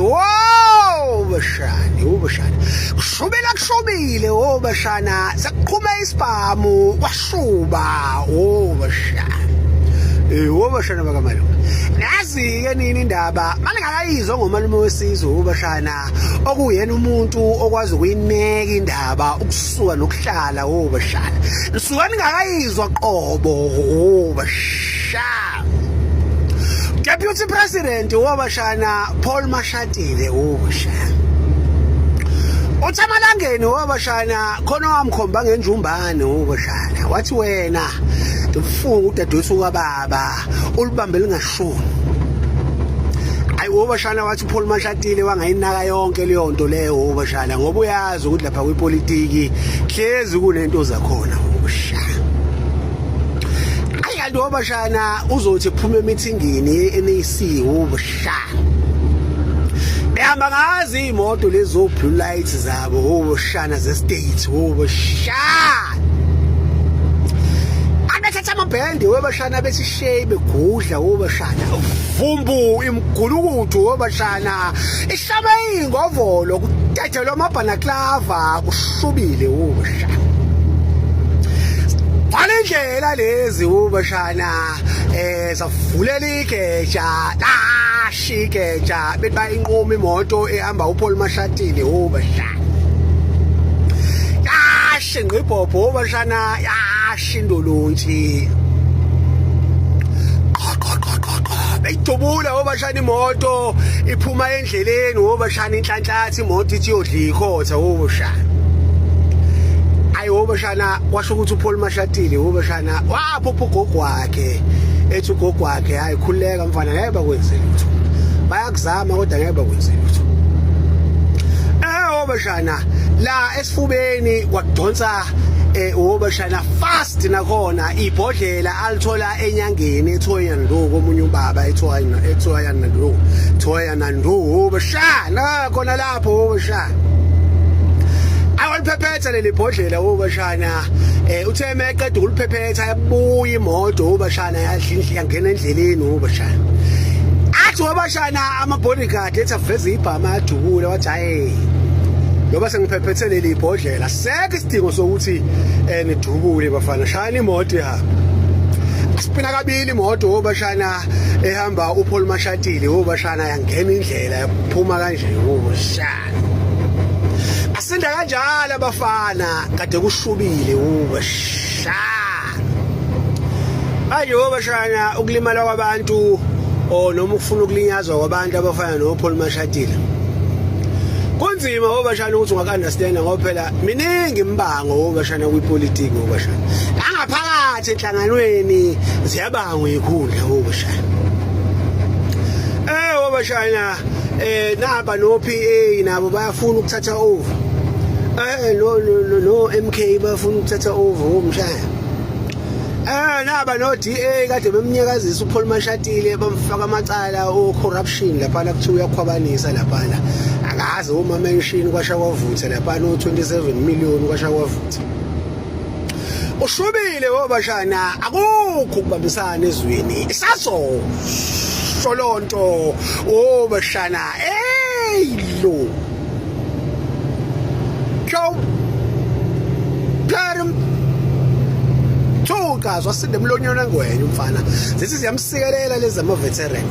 Wow bashani kushubile bashana saqhuma isibhamu kwashuba bashani bashana bakamalunga nazi ke nini indaba malingakayizwa ngomalume wesizwe bashana okuyena umuntu okwazi ukuyineka indaba ukusuka nokuhlala bashana nisuka ningakayizwa qobo bashana Deputy President wabashana Paul Mashatile bashana Uthamalangeni wabashana khona wamkhomba ngenjumbane bashana wathi wena ufunga udadewethu kababa ulibambe lingashoni ayi bashana wathi Paul Mashatile wangayinaka yonke leyo nto leyo bashana ngoba uyazi ukuthi lapha kwipolitiki hlezi kunento zakhona bashana kanti bashana uzothi ephuma emithingini ye-NEC bashana ehamba ngazi imoto lezo blue lights zabo bashana ze-state bashana anathatha amabhendi bashana bethi shey begudla bashana vumbu imgulukuthu bashana ishama ingovolo kutethelwa amabhanaklava kushubile bashana Alendlela lezi bashana savulela igeja shikeja bethi bayinqoma imoto ehamba uPaul Mashatile bashana ngqibhobho bashana yashindolontshi beyidubula bashana imoto iphuma endleleni bashana inhlanhlathi imoto ithi yodla ikhotha bashana bashana washo ukuthi uPaul Mashatile bashana waphupha ugogo wakhe ethi ugogo wakhe hayi khuleka mfana ngeke bakwenze lutho bayakuzama kodwa ngeke bakwenze lutho bashana la esifubeni kwadonsa bashana fast nakhona ibhodlela alithola enyangeni ethoya ndo komunye ubaba ethoya ndo bashana khona lapho bashana awaliphephetha leli bhodlela bashana utheme eqeda ukuliphephetha yabuya imoto bashana yangena endleleni bashana athi bashana ama-bodyguard ethi aveze ibhama adubula wathi hayi ngoba sengiphephethe leli bhodlela sekho isidingo sokuthi nidubule bafana shayani imoto ihamba asipina kabili imoto bashana ehamba uPaul Mashatile bashana yangena indlela yaphuma kanje bashana asinda kanjalo abafana kade kushubile bashana manje bashana ukulimala kwabantu noma ukufuna ukulinyazwa kwabantu abafana noPaul Mashatile kunzima bashana ukuthi ungaka-understand ngoba phela miningi imbango bashana kwipolitiki bashana angaphakathi enhlanganweni ziyabangwa ikhundla bashana bashana naba no PA nabo bayafuna ukuthatha over no MK bafuna ukuthatha over umshaya naba no DA kade bemnyakazisa uPaul Mashatile bamfaka amacala corruption lapha kuthiwa uyakhwabanisa lapha akazi uma mention kwashawavutha lapha no 27 million kwashawavutha ushubile bashana akukho ukubambisana ezweni isazo solonto bashana lo Joe Karim Thoka wasinde emlonyana ngwenye umfana zithi ziyamsikelela lezi ama veteran